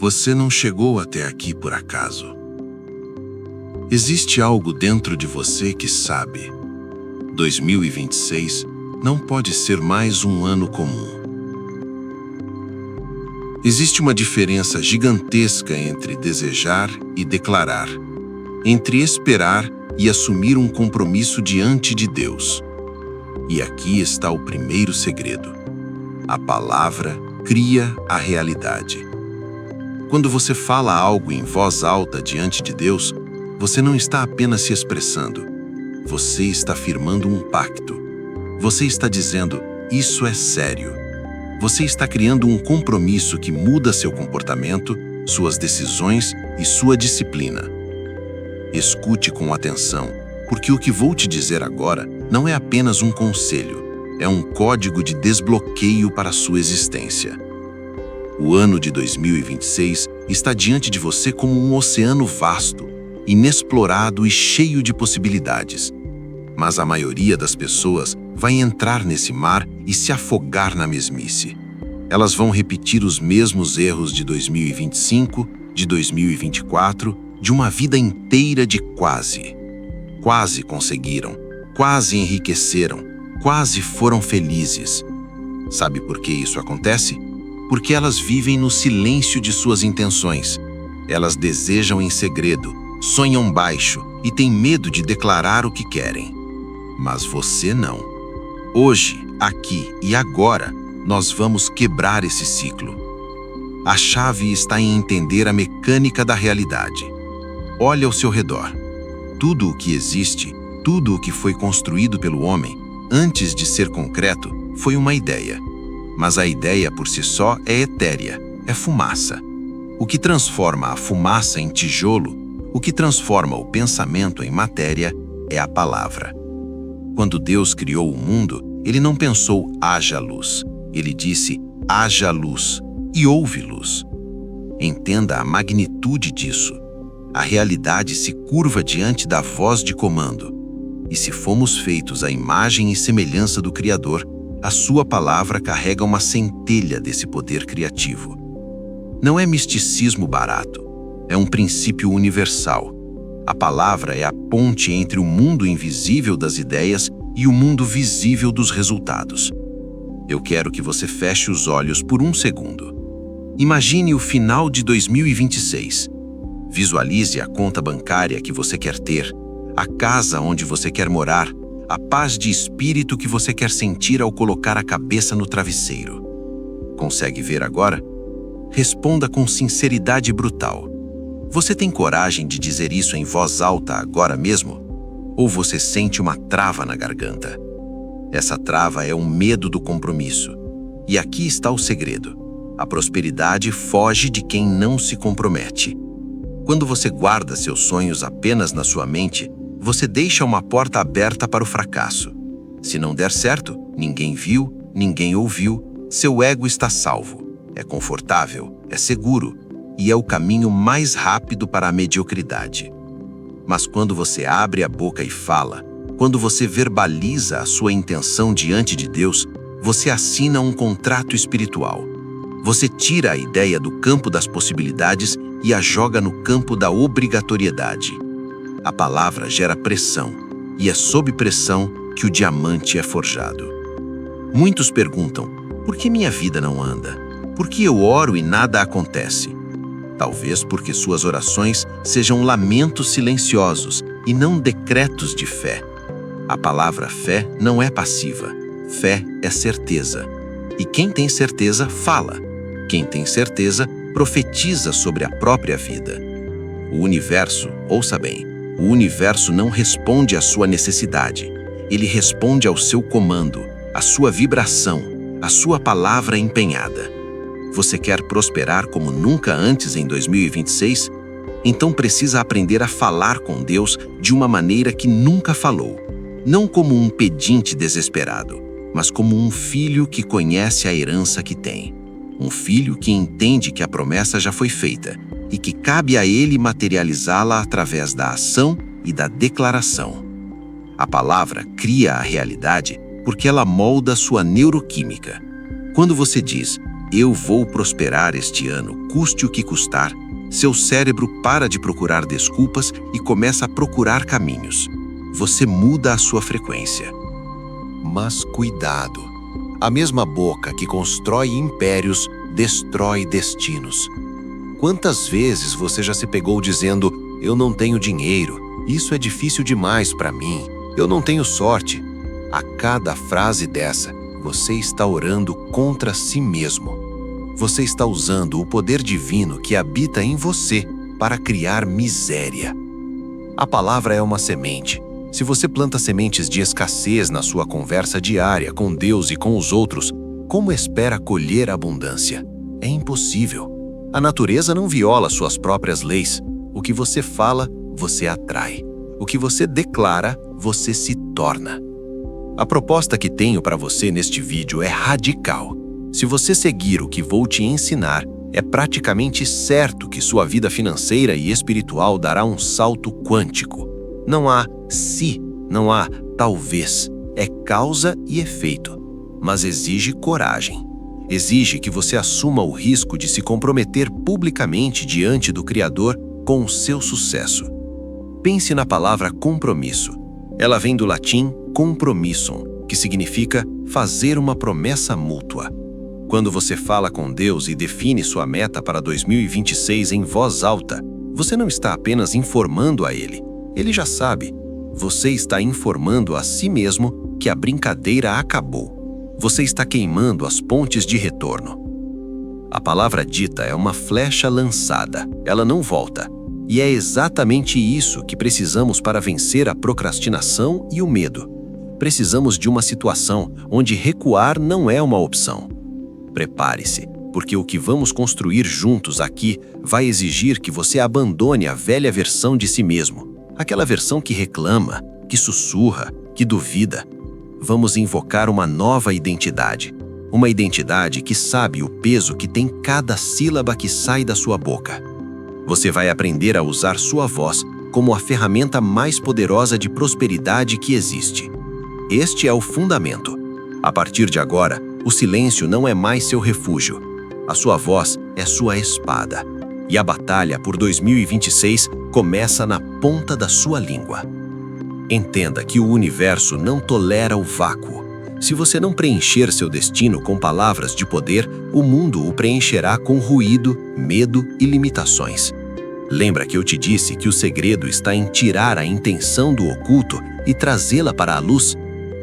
Você não chegou até aqui por acaso. Existe algo dentro de você que sabe. 2026 não pode ser mais um ano comum. Existe uma diferença gigantesca entre desejar e declarar, entre esperar e assumir um compromisso diante de Deus. E aqui está o primeiro segredo. A palavra cria a realidade. Quando você fala algo em voz alta diante de Deus, você não está apenas se expressando. Você está firmando um pacto. Você está dizendo, isso é sério. Você está criando um compromisso que muda seu comportamento, suas decisões e sua disciplina. Escute com atenção, porque o que vou te dizer agora não é apenas um conselho, é um código de desbloqueio para a sua existência. O ano de 2026 está diante de você como um oceano vasto, inexplorado e cheio de possibilidades. Mas a maioria das pessoas vai entrar nesse mar e se afogar na mesmice. Elas vão repetir os mesmos erros de 2025, de 2024, de uma vida inteira de quase. Quase conseguiram, quase enriqueceram, quase foram felizes. Sabe por que isso acontece? Porque elas vivem no silêncio de suas intenções. Elas desejam em segredo, sonham baixo e têm medo de declarar o que querem. Mas você não. Hoje, aqui e agora, nós vamos quebrar esse ciclo. A chave está em entender a mecânica da realidade. Olhe ao seu redor. Tudo o que existe, tudo o que foi construído pelo homem, antes de ser concreto, foi uma ideia. Mas a ideia por si só é etérea, é fumaça. O que transforma a fumaça em tijolo, o que transforma o pensamento em matéria, é a palavra. Quando Deus criou o mundo, Ele não pensou, haja luz. Ele disse, haja luz, e houve luz. Entenda a magnitude disso. A realidade se curva diante da voz de comando. E se fomos feitos à imagem e semelhança do Criador, a sua palavra carrega uma centelha desse poder criativo. Não é misticismo barato, é um princípio universal. A palavra é a ponte entre o mundo invisível das ideias e o mundo visível dos resultados. Eu quero que você feche os olhos por um segundo. Imagine o final de 2026. Visualize a conta bancária que você quer ter, a casa onde você quer morar, a paz de espírito que você quer sentir ao colocar a cabeça no travesseiro. Consegue ver agora? Responda com sinceridade brutal. Você tem coragem de dizer isso em voz alta agora mesmo? Ou você sente uma trava na garganta? Essa trava é o medo do compromisso. E aqui está o segredo. A prosperidade foge de quem não se compromete. Quando você guarda seus sonhos apenas na sua mente, você deixa uma porta aberta para o fracasso. Se não der certo, ninguém viu, ninguém ouviu, seu ego está salvo. É confortável, é seguro e é o caminho mais rápido para a mediocridade. Mas quando você abre a boca e fala, quando você verbaliza a sua intenção diante de Deus, você assina um contrato espiritual. Você tira a ideia do campo das possibilidades e a joga no campo da obrigatoriedade. A palavra gera pressão, e é sob pressão que o diamante é forjado. Muitos perguntam, por que minha vida não anda? Por que eu oro e nada acontece? Talvez porque suas orações sejam lamentos silenciosos e não decretos de fé. A palavra fé não é passiva. Fé é certeza. E quem tem certeza, fala. Quem tem certeza, profetiza sobre a própria vida. O universo, ouça bem, o universo não responde à sua necessidade. Ele responde ao seu comando, à sua vibração, à sua palavra empenhada. Você quer prosperar como nunca antes em 2026? Então precisa aprender a falar com Deus de uma maneira que nunca falou. Não como um pedinte desesperado, mas como um filho que conhece a herança que tem. Um filho que entende que a promessa já foi feita e que cabe a ele materializá-la através da ação e da declaração. A palavra cria a realidade porque ela molda sua neuroquímica. Quando você diz, "Eu vou prosperar este ano, custe o que custar", seu cérebro para de procurar desculpas e começa a procurar caminhos. Você muda a sua frequência. Mas cuidado! A mesma boca que constrói impérios destrói destinos. Quantas vezes você já se pegou dizendo: "Eu não tenho dinheiro, isso é difícil demais para mim, eu não tenho sorte"? A cada frase dessa, você está orando contra si mesmo. Você está usando o poder divino que habita em você para criar miséria. A palavra é uma semente. Se você planta sementes de escassez na sua conversa diária com Deus e com os outros, como espera colher abundância? É impossível. A natureza não viola suas próprias leis. O que você fala, você atrai. O que você declara, você se torna. A proposta que tenho para você neste vídeo é radical. Se você seguir o que vou te ensinar, é praticamente certo que sua vida financeira e espiritual dará um salto quântico. Não há se, não há talvez. É causa e efeito. Mas exige coragem. Exige que você assuma o risco de se comprometer publicamente diante do Criador com o seu sucesso. Pense na palavra compromisso. Ela vem do latim compromissum, que significa fazer uma promessa mútua. Quando você fala com Deus e define sua meta para 2026 em voz alta, você não está apenas informando a Ele. Ele já sabe. Você está informando a si mesmo que a brincadeira acabou. Você está queimando as pontes de retorno. A palavra dita é uma flecha lançada. Ela não volta. E é exatamente isso que precisamos para vencer a procrastinação e o medo. Precisamos de uma situação onde recuar não é uma opção. Prepare-se, porque o que vamos construir juntos aqui vai exigir que você abandone a velha versão de si mesmo, aquela versão que reclama, que sussurra, que duvida. Vamos invocar uma nova identidade, uma identidade que sabe o peso que tem cada sílaba que sai da sua boca. Você vai aprender a usar sua voz como a ferramenta mais poderosa de prosperidade que existe. Este é o fundamento. A partir de agora, o silêncio não é mais seu refúgio. A sua voz é sua espada. E a batalha por 2026 começa na ponta da sua língua. Entenda que o universo não tolera o vácuo. Se você não preencher seu destino com palavras de poder, o mundo o preencherá com ruído, medo e limitações. Lembra que eu te disse que o segredo está em tirar a intenção do oculto e trazê-la para a luz?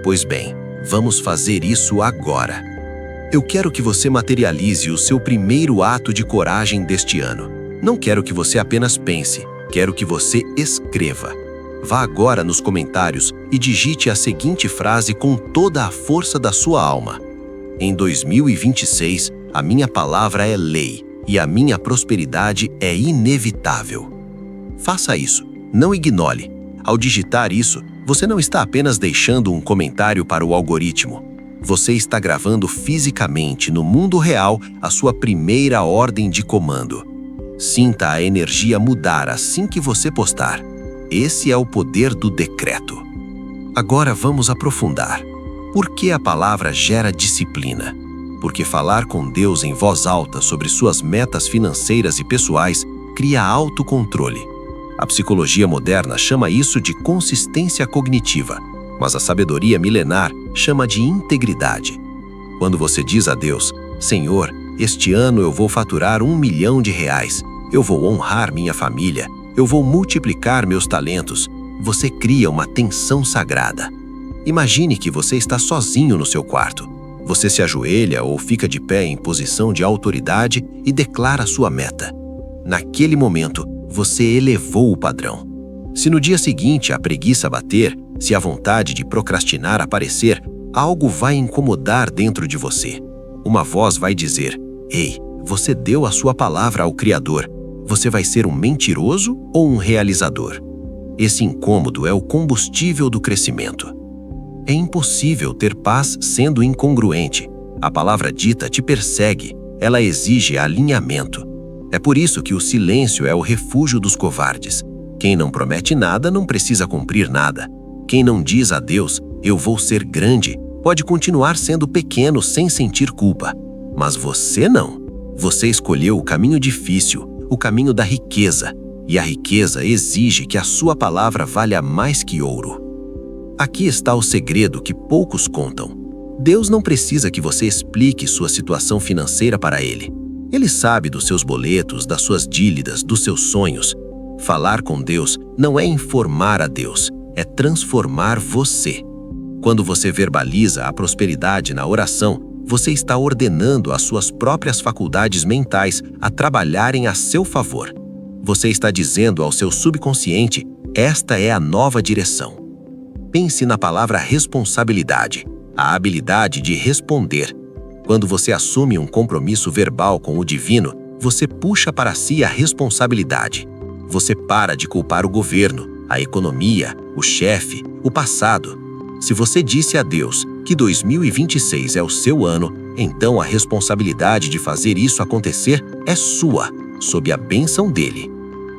Pois bem, vamos fazer isso agora. Eu quero que você materialize o seu primeiro ato de coragem deste ano. Não quero que você apenas pense, quero que você escreva. Vá agora nos comentários e digite a seguinte frase com toda a força da sua alma: "Em 2026, a minha palavra é lei e a minha prosperidade é inevitável." Faça isso, não ignore. Ao digitar isso, você não está apenas deixando um comentário para o algoritmo. Você está gravando fisicamente no mundo real a sua primeira ordem de comando. Sinta a energia mudar assim que você postar. Esse é o poder do decreto. Agora vamos aprofundar. Por que a palavra gera disciplina? Porque falar com Deus em voz alta sobre suas metas financeiras e pessoais cria autocontrole. A psicologia moderna chama isso de consistência cognitiva, mas a sabedoria milenar chama de integridade. Quando você diz a Deus: "Senhor, este ano eu vou faturar R$1 milhão, eu vou honrar minha família, eu vou multiplicar meus talentos", você cria uma tensão sagrada. Imagine que você está sozinho no seu quarto. Você se ajoelha ou fica de pé em posição de autoridade e declara sua meta. Naquele momento, você elevou o padrão. Se no dia seguinte a preguiça bater, se a vontade de procrastinar aparecer, algo vai incomodar dentro de você. Uma voz vai dizer: "Ei, você deu a sua palavra ao Criador. Você vai ser um mentiroso ou um realizador?" Esse incômodo é o combustível do crescimento. É impossível ter paz sendo incongruente. A palavra dita te persegue, ela exige alinhamento. É por isso que o silêncio é o refúgio dos covardes. Quem não promete nada não precisa cumprir nada. Quem não diz a Deus: "Eu vou ser grande", pode continuar sendo pequeno sem sentir culpa. Mas você não. Você escolheu o caminho difícil, o caminho da riqueza, e a riqueza exige que a sua palavra valha mais que ouro. Aqui está o segredo que poucos contam. Deus não precisa que você explique sua situação financeira para Ele. Ele sabe dos seus boletos, das suas dívidas, dos seus sonhos. Falar com Deus não é informar a Deus, é transformar você. Quando você verbaliza a prosperidade na oração, você está ordenando as suas próprias faculdades mentais a trabalharem a seu favor. Você está dizendo ao seu subconsciente: esta é a nova direção. Pense na palavra responsabilidade, a habilidade de responder. Quando você assume um compromisso verbal com o divino, você puxa para si a responsabilidade. Você para de culpar o governo, a economia, o chefe, o passado. Se você disse a Deus que 2026 é o seu ano, então a responsabilidade de fazer isso acontecer é sua, sob a bênção dele.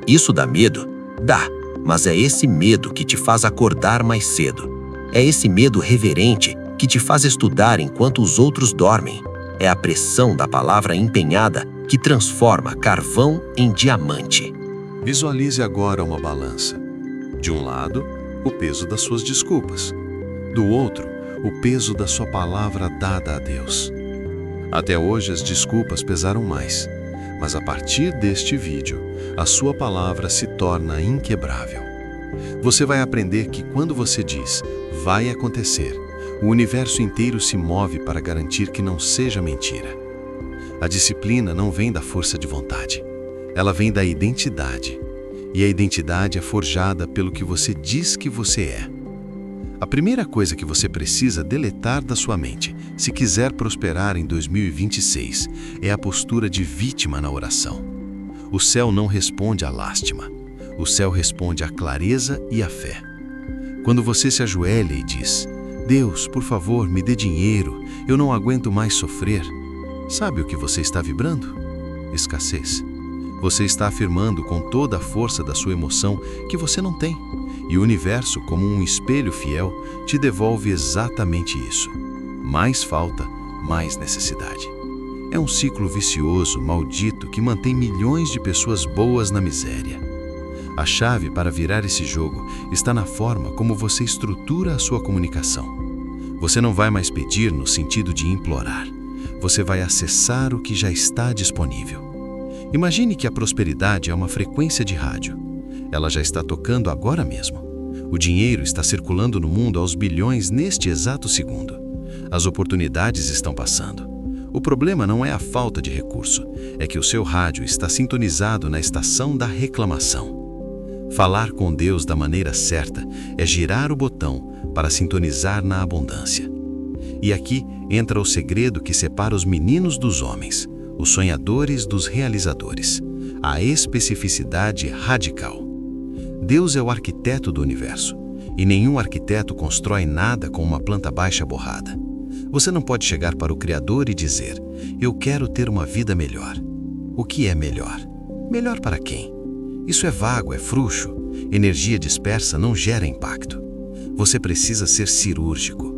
Isso dá medo? Dá, mas é esse medo que te faz acordar mais cedo. É esse medo reverente que te faz estudar enquanto os outros dormem. É a pressão da palavra empenhada que transforma carvão em diamante. Visualize agora uma balança. De um lado, o peso das suas desculpas. Do outro, o peso da sua palavra dada a Deus. Até hoje as desculpas pesaram mais, mas a partir deste vídeo, a sua palavra se torna inquebrável. Você vai aprender que quando você diz, vai acontecer, o universo inteiro se move para garantir que não seja mentira. A disciplina não vem da força de vontade, ela vem da identidade. E a identidade é forjada pelo que você diz que você é. A primeira coisa que você precisa deletar da sua mente, se quiser prosperar em 2026, é a postura de vítima na oração. O céu não responde à lástima. O céu responde à clareza e à fé. Quando você se ajoelha e diz, Deus, por favor, me dê dinheiro, eu não aguento mais sofrer. Sabe o que você está vibrando? Escassez. Você está afirmando com toda a força da sua emoção que você não tem. E o universo, como um espelho fiel, te devolve exatamente isso. Mais falta, mais necessidade. É um ciclo vicioso, maldito, que mantém milhões de pessoas boas na miséria. A chave para virar esse jogo está na forma como você estrutura a sua comunicação. Você não vai mais pedir no sentido de implorar. Você vai acessar o que já está disponível. Imagine que a prosperidade é uma frequência de rádio. Ela já está tocando agora mesmo. O dinheiro está circulando no mundo aos bilhões neste exato segundo. As oportunidades estão passando. O problema não é a falta de recurso, é que o seu rádio está sintonizado na estação da reclamação. Falar com Deus da maneira certa é girar o botão para sintonizar na abundância. E aqui entra o segredo que separa os meninos dos homens, os sonhadores dos realizadores, a especificidade radical. Deus é o arquiteto do universo, e nenhum arquiteto constrói nada com uma planta baixa borrada. Você não pode chegar para o Criador e dizer, eu quero ter uma vida melhor. O que é melhor? Melhor para quem? Isso é vago, é frouxo. Energia dispersa não gera impacto. Você precisa ser cirúrgico.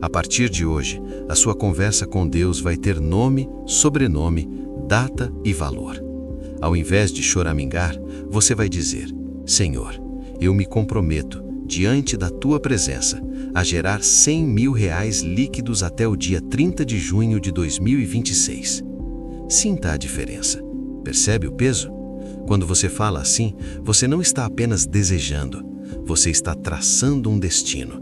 A partir de hoje, a sua conversa com Deus vai ter nome, sobrenome, data e valor. Ao invés de choramingar, você vai dizer, Senhor, eu me comprometo, diante da Tua presença, a gerar R$100 mil líquidos até o dia 30 de junho de 2026. Sinta a diferença. Percebe o peso? Quando você fala assim, você não está apenas desejando, você está traçando um destino.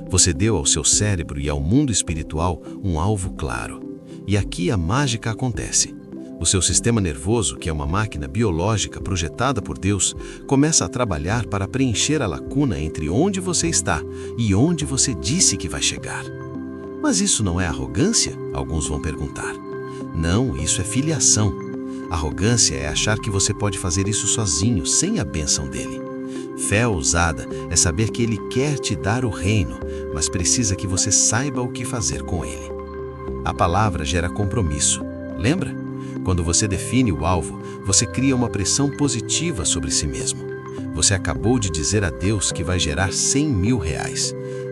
Você deu ao seu cérebro e ao mundo espiritual um alvo claro. E aqui a mágica acontece. O seu sistema nervoso, que é uma máquina biológica projetada por Deus, começa a trabalhar para preencher a lacuna entre onde você está e onde você disse que vai chegar. Mas isso não é arrogância? Alguns vão perguntar. Não, isso é filiação. Arrogância é achar que você pode fazer isso sozinho, sem a bênção dele. Fé ousada é saber que ele quer te dar o reino, mas precisa que você saiba o que fazer com ele. A palavra gera compromisso. Lembra? Quando você define o alvo, você cria uma pressão positiva sobre si mesmo. Você acabou de dizer a Deus que vai gerar R$100 mil.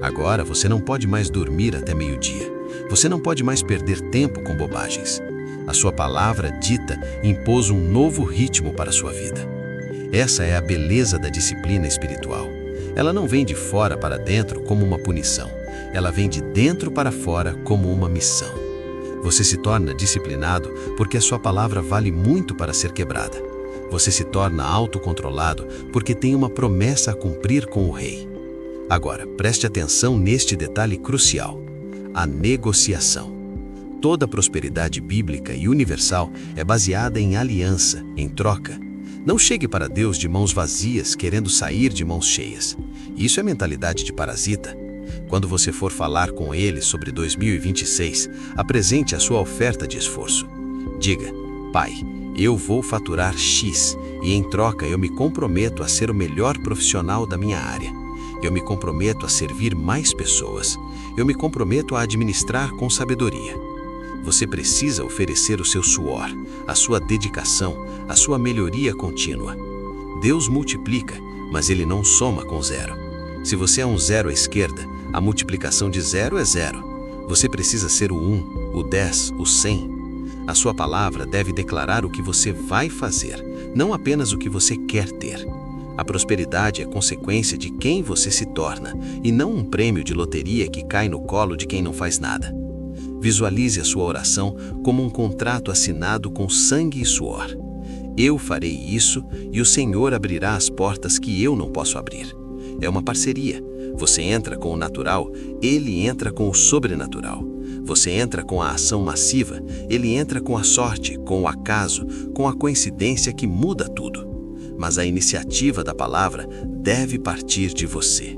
Agora você não pode mais dormir até meio-dia. Você não pode mais perder tempo com bobagens. A sua palavra dita impôs um novo ritmo para a sua vida. Essa é a beleza da disciplina espiritual. Ela não vem de fora para dentro como uma punição. Ela vem de dentro para fora como uma missão. Você se torna disciplinado porque a sua palavra vale muito para ser quebrada. Você se torna autocontrolado porque tem uma promessa a cumprir com o rei. Agora, preste atenção neste detalhe crucial: a negociação. Toda prosperidade bíblica e universal é baseada em aliança, em troca. Não chegue para Deus de mãos vazias, querendo sair de mãos cheias. Isso é mentalidade de parasita. Quando você for falar com Ele sobre 2026, apresente a sua oferta de esforço. Diga: Pai, eu vou faturar X e em troca eu me comprometo a ser o melhor profissional da minha área. Eu me comprometo a servir mais pessoas. Eu me comprometo a administrar com sabedoria. Você precisa oferecer o seu suor, a sua dedicação, a sua melhoria contínua. Deus multiplica, mas Ele não soma com zero. Se você é um zero à esquerda, a multiplicação de zero é zero. Você precisa ser o 1, o 10, o 100. A sua palavra deve declarar o que você vai fazer, não apenas o que você quer ter. A prosperidade é consequência de quem você se torna, e não um prêmio de loteria que cai no colo de quem não faz nada. Visualize a sua oração como um contrato assinado com sangue e suor. Eu farei isso e o Senhor abrirá as portas que eu não posso abrir. É uma parceria. Você entra com o natural, Ele entra com o sobrenatural. Você entra com a ação massiva, Ele entra com a sorte, com o acaso, com a coincidência que muda tudo. Mas a iniciativa da palavra deve partir de você.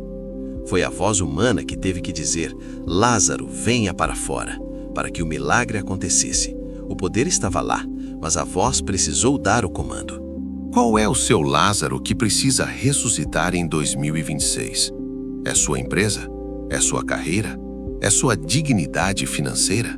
Foi a voz humana que teve que dizer: Lázaro, venha para fora, para que o milagre acontecesse. O poder estava lá, mas a voz precisou dar o comando. Qual é o seu Lázaro que precisa ressuscitar em 2026? É sua empresa? É sua carreira? É sua dignidade financeira?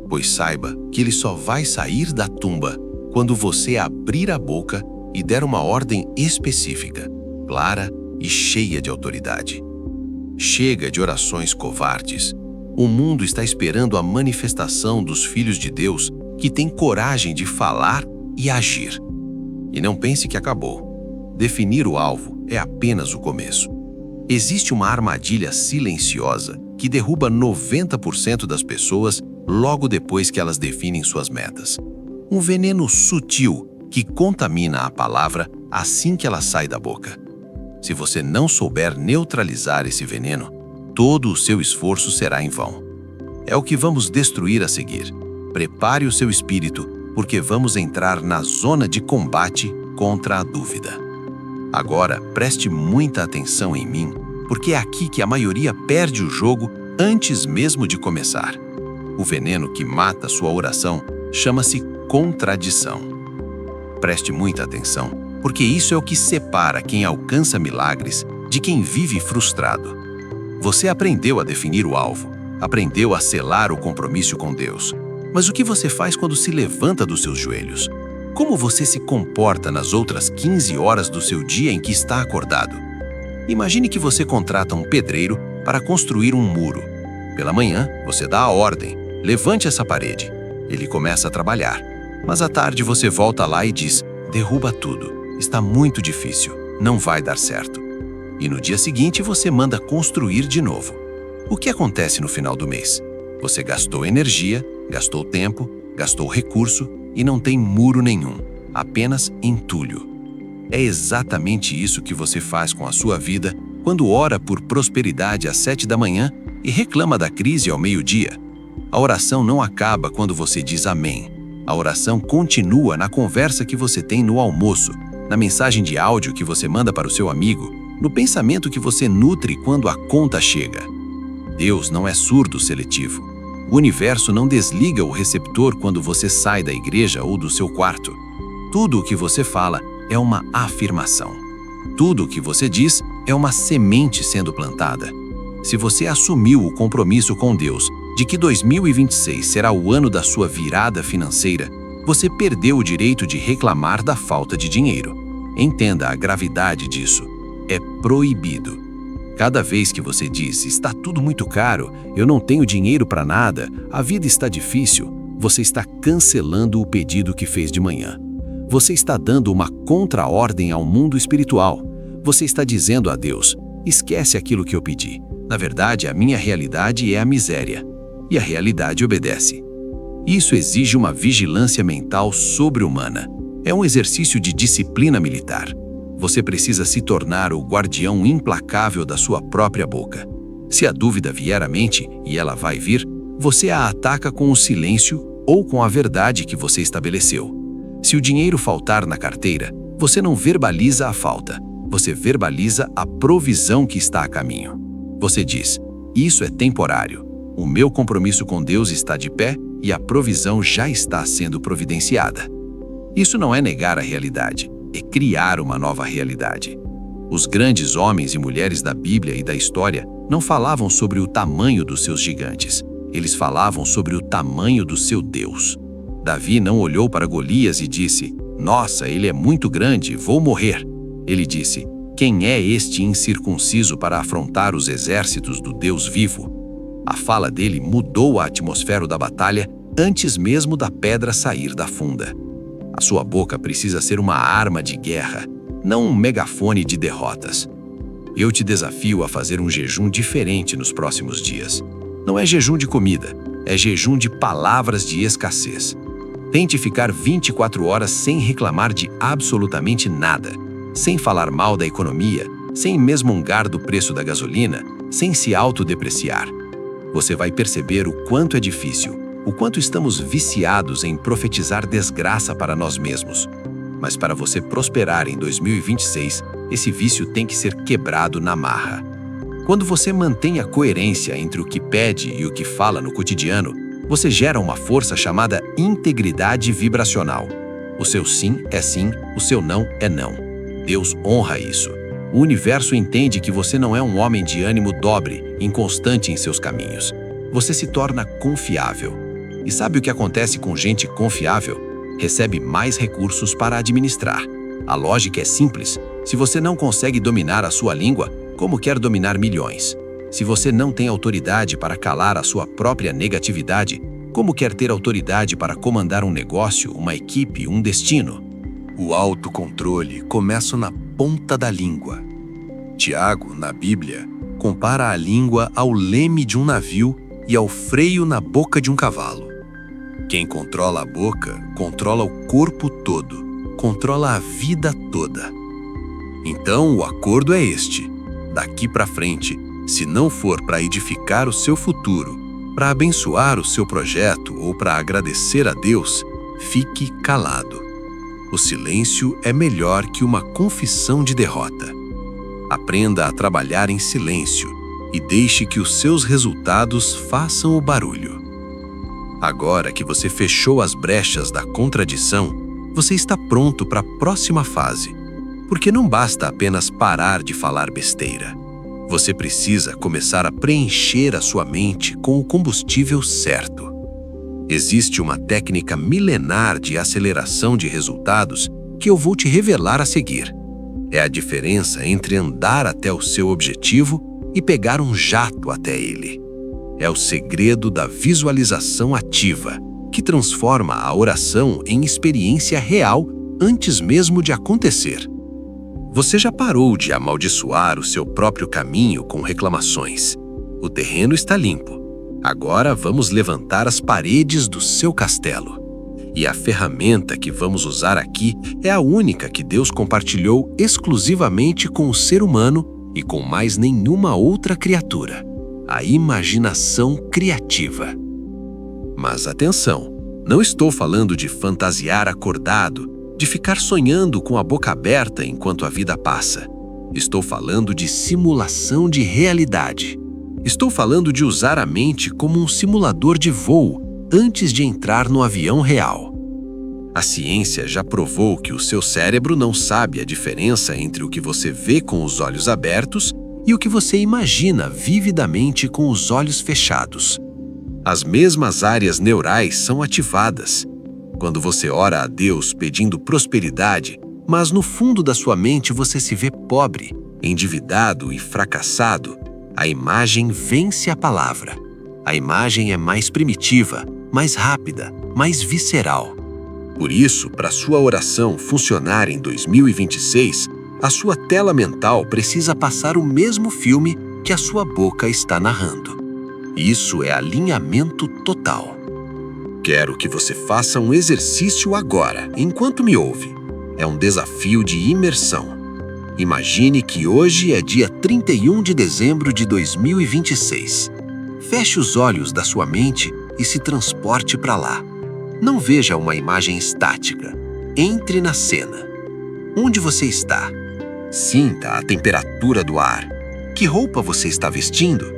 Pois saiba que ele só vai sair da tumba quando você abrir a boca e der uma ordem específica, clara e cheia de autoridade. Chega de orações covardes. O mundo está esperando a manifestação dos filhos de Deus que têm coragem de falar e agir. E não pense que acabou. Definir o alvo é apenas o começo. Existe uma armadilha silenciosa que derruba 90% das pessoas logo depois que elas definem suas metas. Um veneno sutil que contamina a palavra assim que ela sai da boca. Se você não souber neutralizar esse veneno, todo o seu esforço será em vão. É o que vamos destruir a seguir. Prepare o seu espírito, porque vamos entrar na zona de combate contra a dúvida. Agora, preste muita atenção em mim, porque é aqui que a maioria perde o jogo antes mesmo de começar. O veneno que mata sua oração chama-se contradição. Preste muita atenção, porque isso é o que separa quem alcança milagres de quem vive frustrado. Você aprendeu a definir o alvo, aprendeu a selar o compromisso com Deus. Mas o que você faz quando se levanta dos seus joelhos? Como você se comporta nas outras 15 horas do seu dia em que está acordado? Imagine que você contrata um pedreiro para construir um muro. Pela manhã, você dá a ordem: levante essa parede. Ele começa a trabalhar. Mas à tarde você volta lá e diz: derruba tudo. Está muito difícil. Não vai dar certo. E no dia seguinte você manda construir de novo. O que acontece no final do mês? Você gastou energia, gastou tempo, gastou recurso e não tem muro nenhum, apenas entulho. É exatamente isso que você faz com a sua vida quando ora por prosperidade às 7 da manhã e reclama da crise ao meio-dia. A oração não acaba quando você diz amém. A oração continua na conversa que você tem no almoço, na mensagem de áudio que você manda para o seu amigo, no pensamento que você nutre quando a conta chega. Deus não é surdo seletivo. O universo não desliga o receptor quando você sai da igreja ou do seu quarto. Tudo o que você fala é uma afirmação. Tudo o que você diz é uma semente sendo plantada. Se você assumiu o compromisso com Deus de que 2026 será o ano da sua virada financeira, você perdeu o direito de reclamar da falta de dinheiro. Entenda a gravidade disso. É proibido. Cada vez que você diz: está tudo muito caro, eu não tenho dinheiro para nada, a vida está difícil, Você está cancelando o pedido que fez de manhã. Você está dando uma contra-ordem ao mundo espiritual. Você está dizendo a Deus: esquece aquilo que eu pedi. Na verdade, a minha realidade é a miséria. E a realidade obedece. Isso exige uma vigilância mental sobre-humana. É um exercício de disciplina militar. Você precisa se tornar o guardião implacável da sua própria boca. Se a dúvida vier à mente, e ela vai vir, você a ataca com o silêncio ou com a verdade que você estabeleceu. Se o dinheiro faltar na carteira, você não verbaliza a falta. Você verbaliza a provisão que está a caminho. Você diz: isso é temporário. O meu compromisso com Deus está de pé e a provisão já está sendo providenciada. Isso não é negar a realidade, é criar uma nova realidade. Os grandes homens e mulheres da Bíblia e da história não falavam sobre o tamanho dos seus gigantes. Eles falavam sobre o tamanho do seu Deus. Davi não olhou para Golias e disse: nossa, ele é muito grande, vou morrer. Ele disse: quem é este incircunciso para afrontar os exércitos do Deus vivo? A fala dele mudou a atmosfera da batalha antes mesmo da pedra sair da funda. A sua boca precisa ser uma arma de guerra, não um megafone de derrotas. Eu te desafio a fazer um jejum diferente nos próximos dias. Não é jejum de comida, é jejum de palavras de escassez. Tente ficar 24 horas sem reclamar de absolutamente nada, sem falar mal da economia, sem mesmongar do preço da gasolina, sem se autodepreciar. Você vai perceber o quanto é difícil, o quanto estamos viciados em profetizar desgraça para nós mesmos. Mas para você prosperar em 2026, esse vício tem que ser quebrado na marra. Quando você mantém a coerência entre o que pede e o que fala no cotidiano, você gera uma força chamada integridade vibracional. O seu sim é sim, o seu não é não. Deus honra isso. O universo entende que você não é um homem de ânimo dobre, inconstante em seus caminhos. Você se torna confiável. E sabe o que acontece com gente confiável? Recebe mais recursos para administrar. A lógica é simples. Se você não consegue dominar a sua língua, como quer dominar milhões? Se você não tem autoridade para calar a sua própria negatividade, como quer ter autoridade para comandar um negócio, uma equipe, um destino? O autocontrole começa na ponta da língua. Tiago, na Bíblia, compara a língua ao leme de um navio e ao freio na boca de um cavalo. Quem controla a boca, controla o corpo todo, controla a vida toda. Então, o acordo é este. Daqui para frente, se não for para edificar o seu futuro, para abençoar o seu projeto ou para agradecer a Deus, fique calado. O silêncio é melhor que uma confissão de derrota. Aprenda a trabalhar em silêncio e deixe que os seus resultados façam o barulho. Agora que você fechou as brechas da contradição, você está pronto para a próxima fase. Porque não basta apenas parar de falar besteira. Você precisa começar a preencher a sua mente com o combustível certo. Existe uma técnica milenar de aceleração de resultados que eu vou te revelar a seguir. É a diferença entre andar até o seu objetivo e pegar um jato até ele. É o segredo da visualização ativa, que transforma a oração em experiência real antes mesmo de acontecer. Você já parou de amaldiçoar o seu próprio caminho com reclamações. O terreno está limpo. Agora vamos levantar as paredes do seu castelo. E a ferramenta que vamos usar aqui é a única que Deus compartilhou exclusivamente com o ser humano e com mais nenhuma outra criatura: a imaginação criativa. Mas atenção, não estou falando de fantasiar acordado, de ficar sonhando com a boca aberta enquanto a vida passa. Estou falando de simulação de realidade. Estou falando de usar a mente como um simulador de voo antes de entrar no avião real. A ciência já provou que o seu cérebro não sabe a diferença entre o que você vê com os olhos abertos e o que você imagina vividamente com os olhos fechados. As mesmas áreas neurais são ativadas. Quando você ora a Deus pedindo prosperidade, mas no fundo da sua mente você se vê pobre, endividado e fracassado, a imagem vence a palavra. A imagem é mais primitiva, mais rápida, mais visceral. Por isso, para sua oração funcionar em 2026, a sua tela mental precisa passar o mesmo filme que a sua boca está narrando. Isso é alinhamento total. Quero que você faça um exercício agora, enquanto me ouve. É um desafio de imersão. Imagine que hoje é dia 31 de dezembro de 2026. Feche os olhos da sua mente e se transporte para lá. Não veja uma imagem estática. Entre na cena. Onde você está? Sinta a temperatura do ar. Que roupa você está vestindo?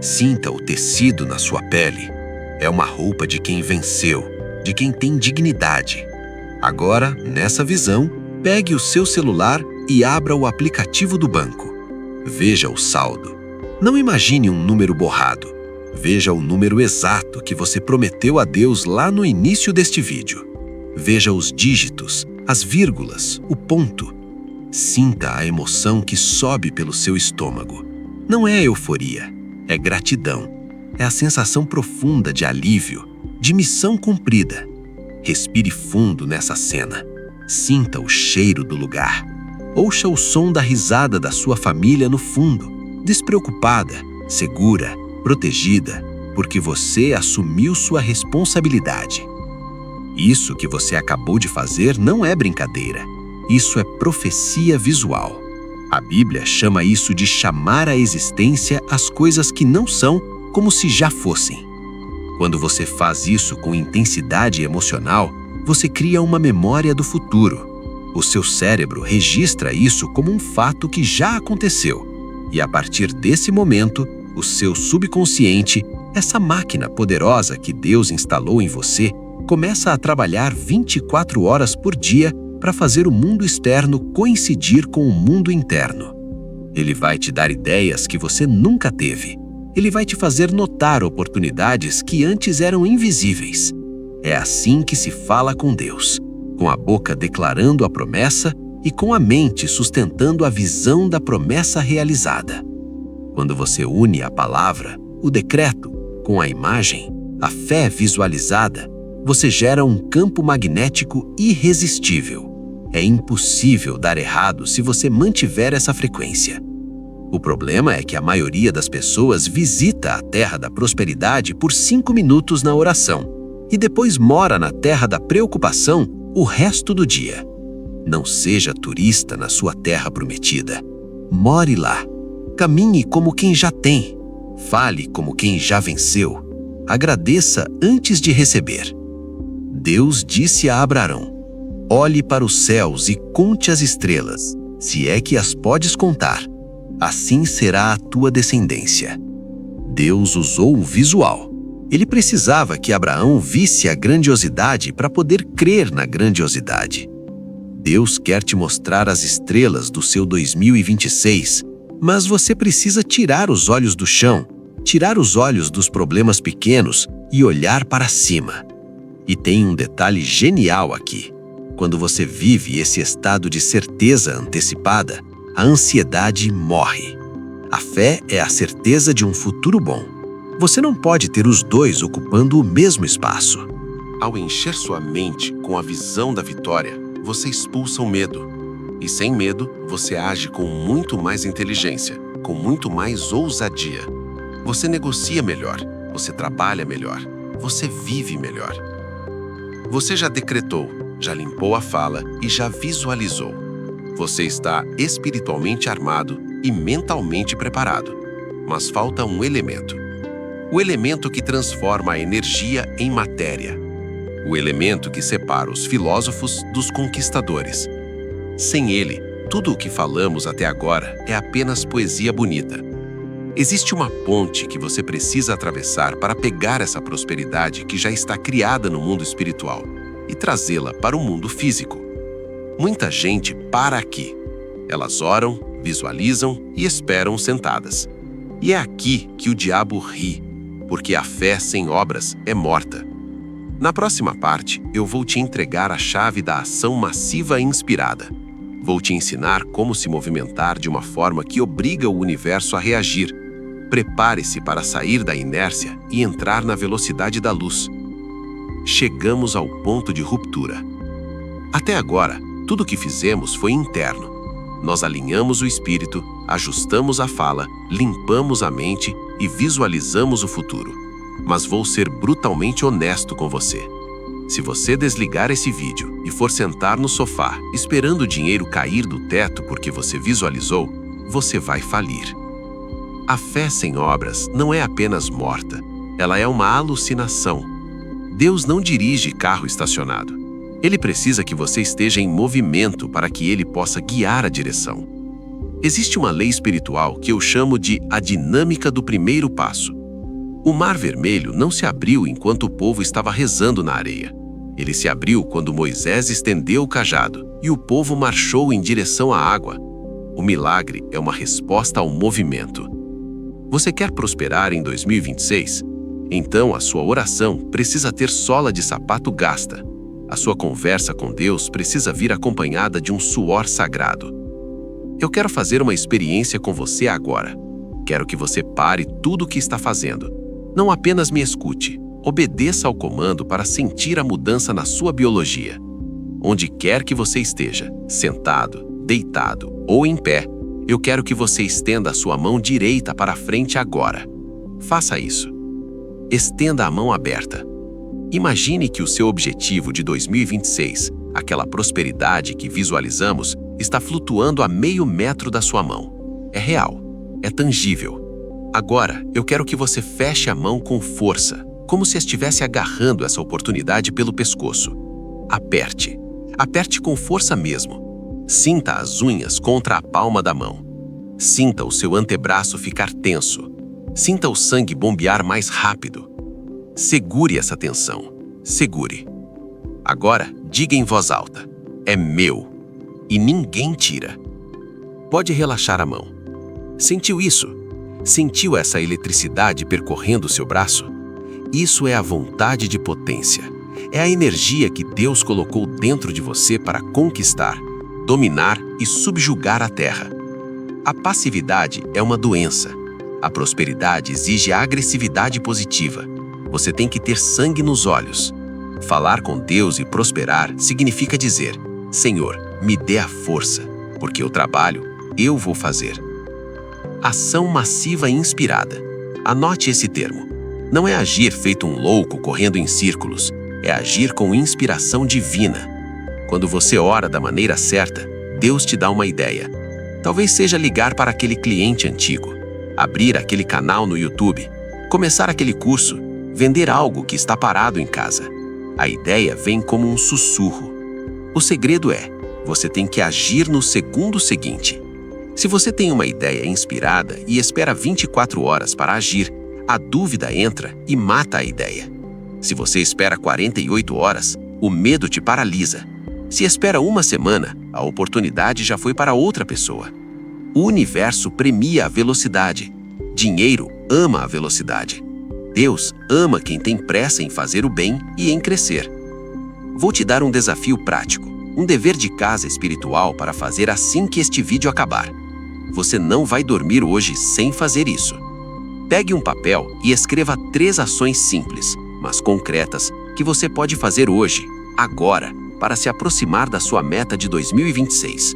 Sinta o tecido na sua pele. É uma roupa de quem venceu, de quem tem dignidade. Agora, nessa visão, pegue o seu celular e abra o aplicativo do banco. Veja o saldo. Não imagine um número borrado. Veja o número exato que você prometeu a Deus lá no início deste vídeo. Veja os dígitos, as vírgulas, o ponto. Sinta a emoção que sobe pelo seu estômago. Não é euforia, é gratidão. É a sensação profunda de alívio, de missão cumprida. Respire fundo nessa cena. Sinta o cheiro do lugar. Ouça o som da risada da sua família no fundo, despreocupada, segura, protegida, porque você assumiu sua responsabilidade. Isso que você acabou de fazer não é brincadeira. Isso é profecia visual. A Bíblia chama isso de chamar à existência as coisas que não são como se já fossem. Quando você faz isso com intensidade emocional, você cria uma memória do futuro. O seu cérebro registra isso como um fato que já aconteceu. E a partir desse momento, o seu subconsciente, essa máquina poderosa que Deus instalou em você, começa a trabalhar 24 horas por dia para fazer o mundo externo coincidir com o mundo interno. Ele vai te dar ideias que você nunca teve. Ele vai te fazer notar oportunidades que antes eram invisíveis. É assim que se fala com Deus, com a boca declarando a promessa e com a mente sustentando a visão da promessa realizada. Quando você une a palavra, o decreto, com a imagem, a fé visualizada, você gera um campo magnético irresistível. É impossível dar errado se você mantiver essa frequência. O problema é que a maioria das pessoas visita a terra da prosperidade por 5 minutos na oração e depois mora na terra da preocupação o resto do dia. Não seja turista na sua terra prometida. More lá. Caminhe como quem já tem. Fale como quem já venceu. Agradeça antes de receber. Deus disse a Abraão: olhe para os céus e conte as estrelas, se é que as podes contar. Assim será a tua descendência. Deus usou o visual. Ele precisava que Abraão visse a grandiosidade para poder crer na grandiosidade. Deus quer te mostrar as estrelas do seu 2026, mas você precisa tirar os olhos do chão, tirar os olhos dos problemas pequenos e olhar para cima. E tem um detalhe genial aqui. Quando você vive esse estado de certeza antecipada, a ansiedade morre. A fé é a certeza de um futuro bom. Você não pode ter os dois ocupando o mesmo espaço. Ao encher sua mente com a visão da vitória, você expulsa o medo. E sem medo, você age com muito mais inteligência, com muito mais ousadia. Você negocia melhor, você trabalha melhor, você vive melhor. Você já decretou, já limpou a fala e já visualizou. Você está espiritualmente armado e mentalmente preparado. Mas falta um elemento. O elemento que transforma a energia em matéria. O elemento que separa os filósofos dos conquistadores. Sem ele, tudo o que falamos até agora é apenas poesia bonita. Existe uma ponte que você precisa atravessar para pegar essa prosperidade que já está criada no mundo espiritual e trazê-la para o mundo físico. Muita gente para aqui. Elas oram, visualizam e esperam sentadas. E é aqui que o diabo ri, porque a fé sem obras é morta. Na próxima parte, eu vou te entregar a chave da ação massiva e inspirada. Vou te ensinar como se movimentar de uma forma que obriga o universo a reagir. Prepare-se para sair da inércia e entrar na velocidade da luz. chegamos ao ponto de ruptura. Até agora, tudo o que fizemos foi interno. Nós alinhamos o espírito, ajustamos a fala, limpamos a mente e visualizamos o futuro. Mas vou ser brutalmente honesto com você. Se você desligar esse vídeo e for sentar no sofá esperando o dinheiro cair do teto porque você visualizou, você vai falir. A fé sem obras não é apenas morta, ela é uma alucinação. Deus não dirige carro estacionado. Ele precisa que você esteja em movimento para que ele possa guiar a direção. Existe uma lei espiritual que eu chamo de a dinâmica do primeiro passo. O Mar Vermelho não se abriu enquanto o povo estava rezando na areia. Ele se abriu quando Moisés estendeu o cajado e o povo marchou em direção à água. O milagre é uma resposta ao movimento. Você quer prosperar em 2026? Então a sua oração precisa ter sola de sapato gasta. A sua conversa com Deus precisa vir acompanhada de um suor sagrado. Eu quero fazer uma experiência com você agora. Quero que você pare tudo o que está fazendo. Não apenas me escute, obedeça ao comando para sentir a mudança na sua biologia. Onde quer que você esteja, sentado, deitado ou em pé, eu quero que você estenda a sua mão direita para frente agora. Faça isso. Estenda a mão aberta. Imagine que o seu objetivo de 2026, aquela prosperidade que visualizamos, está flutuando a meio metro da sua mão. É real, é tangível. Agora, eu quero que você feche a mão com força, como se estivesse agarrando essa oportunidade pelo pescoço. Aperte. Aperte com força mesmo. Sinta as unhas contra a palma da mão. Sinta o seu antebraço ficar tenso. Sinta o sangue bombear mais rápido. Segure essa tensão. Segure. Agora, diga em voz alta: é meu. E ninguém tira. Pode relaxar a mão. Sentiu isso? Sentiu essa eletricidade percorrendo o seu braço? Isso é a vontade de potência. É a energia que Deus colocou dentro de você para conquistar, dominar e subjugar a terra. A passividade é uma doença. A prosperidade exige a agressividade positiva. Você tem que ter sangue nos olhos. Falar com Deus e prosperar significa dizer: Senhor, me dê a força, porque o trabalho eu vou fazer. Ação massiva e inspirada. Anote esse termo. Não é agir feito um louco correndo em círculos, é agir com inspiração divina. Quando você ora da maneira certa, Deus te dá uma ideia. Talvez seja ligar para aquele cliente antigo, abrir aquele canal no YouTube, começar aquele curso, vender algo que está parado em casa. A ideia vem como um sussurro. O segredo é, você tem que agir no segundo seguinte. Se você tem uma ideia inspirada e espera 24 horas para agir, a dúvida entra e mata a ideia. Se você espera 48 horas, o medo te paralisa. Se espera uma semana, a oportunidade já foi para outra pessoa. O universo premia a velocidade. Dinheiro ama a velocidade. Deus ama quem tem pressa em fazer o bem e em crescer. Vou te dar um desafio prático, um dever de casa espiritual para fazer assim que este vídeo acabar. Você não vai dormir hoje sem fazer isso. Pegue um papel e escreva 3 ações simples, mas concretas, que você pode fazer hoje, agora, para se aproximar da sua meta de 2026.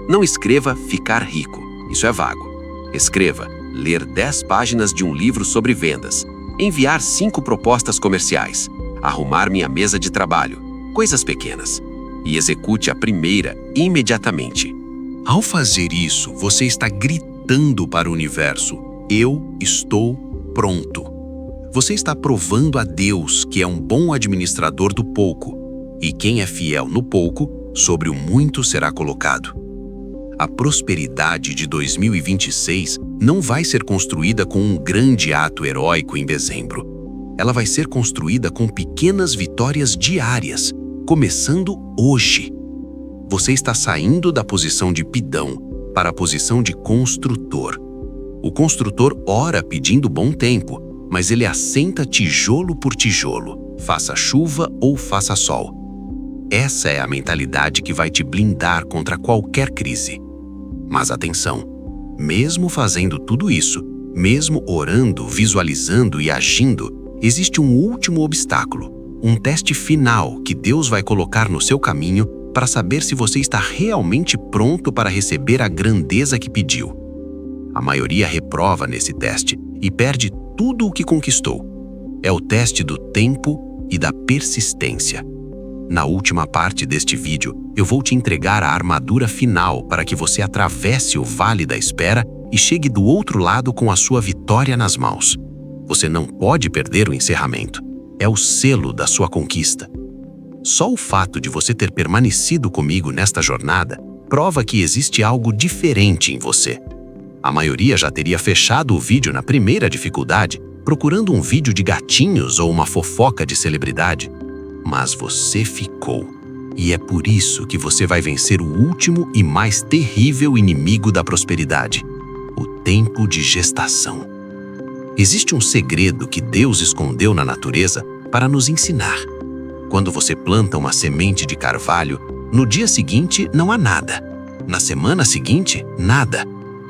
Não escreva ficar rico, isso é vago. Escreva ler 10 páginas de um livro sobre vendas, enviar 5 propostas comerciais, arrumar minha mesa de trabalho, coisas pequenas. E execute a primeira imediatamente. Ao fazer isso, você está gritando para o universo: eu estou pronto. Você está provando a Deus que é um bom administrador do pouco, e quem é fiel no pouco, sobre o muito será colocado. A prosperidade de 2026 não vai ser construída com um grande ato heróico em dezembro. Ela vai ser construída com pequenas vitórias diárias, começando hoje. Você está saindo da posição de pidão para a posição de construtor. O construtor ora pedindo bom tempo, mas ele assenta tijolo por tijolo, faça chuva ou faça sol. Essa é a mentalidade que vai te blindar contra qualquer crise. Mas atenção, mesmo fazendo tudo isso, mesmo orando, visualizando e agindo, existe um último obstáculo: um teste final que Deus vai colocar no seu caminho para saber se você está realmente pronto para receber a grandeza que pediu. A maioria reprova nesse teste e perde tudo o que conquistou. É o teste do tempo e da persistência. Na última parte deste vídeo, eu vou te entregar a armadura final para que você atravesse o vale da espera e chegue do outro lado com a sua vitória nas mãos. Você não pode perder o encerramento. É o selo da sua conquista. Só o fato de você ter permanecido comigo nesta jornada prova que existe algo diferente em você. A maioria já teria fechado o vídeo na primeira dificuldade, procurando um vídeo de gatinhos ou uma fofoca de celebridade. Mas você ficou. E é por isso que você vai vencer o último e mais terrível inimigo da prosperidade: o tempo de gestação. Existe um segredo que Deus escondeu na natureza para nos ensinar. Quando você planta uma semente de carvalho, no dia seguinte não há nada. Na semana seguinte, nada.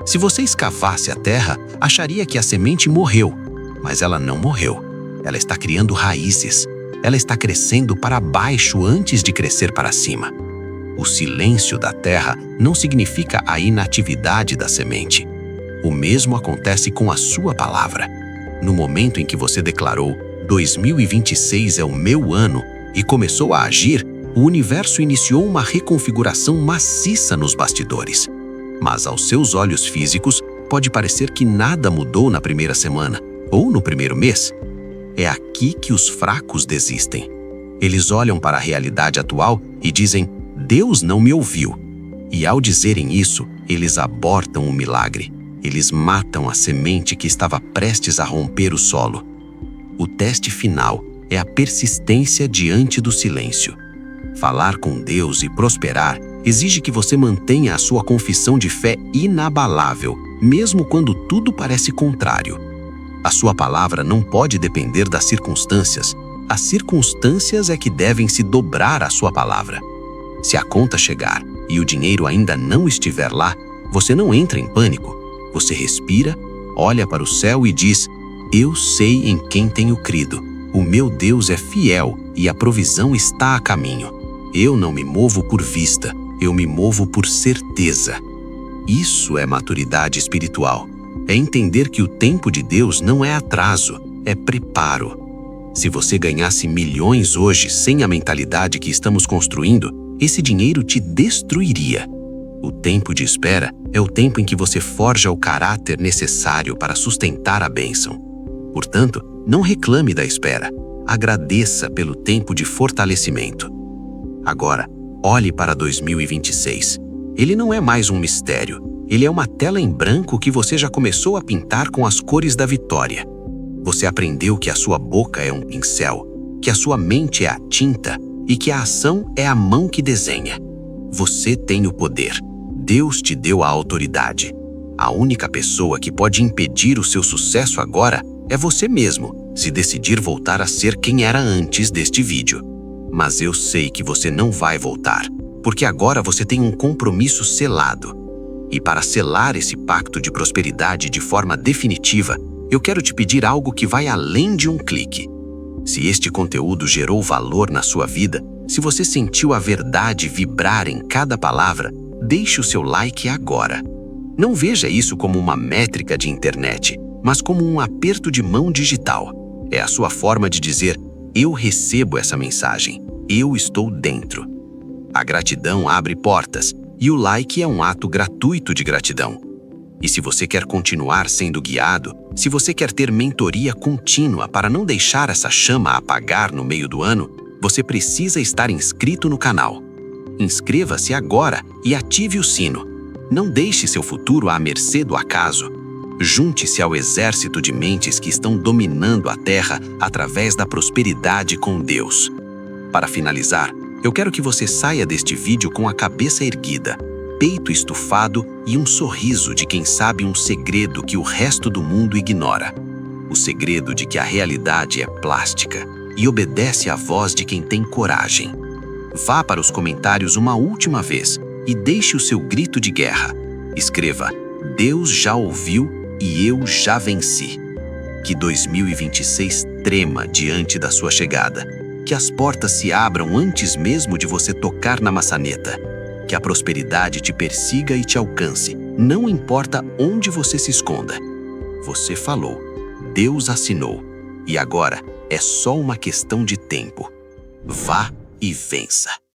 Se você escavasse a terra, acharia que a semente morreu. Mas ela não morreu. Ela está criando raízes. Ela está crescendo para baixo antes de crescer para cima. O silêncio da terra não significa a inatividade da semente. O mesmo acontece com a sua palavra. No momento em que você declarou 2026 é o meu ano e começou a agir, o universo iniciou uma reconfiguração maciça nos bastidores. Mas aos seus olhos físicos, pode parecer que nada mudou na primeira semana ou no primeiro mês. É aqui que os fracos desistem. Eles olham para a realidade atual e dizem: Deus não me ouviu. E ao dizerem isso, eles abortam o milagre. Eles matam a semente que estava prestes a romper o solo. O teste final é a persistência diante do silêncio. Falar com Deus e prosperar exige que você mantenha a sua confissão de fé inabalável, mesmo quando tudo parece contrário. A sua palavra não pode depender das circunstâncias. As circunstâncias é que devem se dobrar à sua palavra. Se a conta chegar e o dinheiro ainda não estiver lá, você não entra em pânico. Você respira, olha para o céu e diz: eu sei em quem tenho crido. O meu Deus é fiel e a provisão está a caminho. Eu não me movo por vista, eu me movo por certeza. Isso é maturidade espiritual. É entender que o tempo de Deus não é atraso, é preparo. Se você ganhasse milhões hoje sem a mentalidade que estamos construindo, esse dinheiro te destruiria. O tempo de espera é o tempo em que você forja o caráter necessário para sustentar a bênção. Portanto, não reclame da espera. Agradeça pelo tempo de fortalecimento. Agora, olhe para 2026. Ele não é mais um mistério. Ele é uma tela em branco que você já começou a pintar com as cores da vitória. Você aprendeu que a sua boca é um pincel, que a sua mente é a tinta e que a ação é a mão que desenha. Você tem o poder. Deus te deu a autoridade. A única pessoa que pode impedir o seu sucesso agora é você mesmo, se decidir voltar a ser quem era antes deste vídeo. Mas eu sei que você não vai voltar, porque agora você tem um compromisso selado. E para selar esse pacto de prosperidade de forma definitiva, eu quero te pedir algo que vai além de um clique. Se este conteúdo gerou valor na sua vida, se você sentiu a verdade vibrar em cada palavra, deixe o seu like agora. Não veja isso como uma métrica de internet, mas como um aperto de mão digital. É a sua forma de dizer: eu recebo essa mensagem, eu estou dentro. A gratidão abre portas, e o like é um ato gratuito de gratidão. E se você quer continuar sendo guiado, se você quer ter mentoria contínua para não deixar essa chama apagar no meio do ano, você precisa estar inscrito no canal. Inscreva-se agora e ative o sino. Não deixe seu futuro à mercê do acaso. Junte-se ao exército de mentes que estão dominando a Terra através da prosperidade com Deus. Para finalizar, eu quero que você saia deste vídeo com a cabeça erguida, peito estufado e um sorriso de quem sabe um segredo que o resto do mundo ignora. O segredo de que a realidade é plástica e obedece à voz de quem tem coragem. Vá para os comentários uma última vez e deixe o seu grito de guerra. Escreva: Deus já ouviu e eu já venci. Que 2026 trema diante da sua chegada. Que as portas se abram antes mesmo de você tocar na maçaneta. Que a prosperidade te persiga e te alcance, não importa onde você se esconda. Você falou, Deus assinou, e agora é só uma questão de tempo. Vá e vença.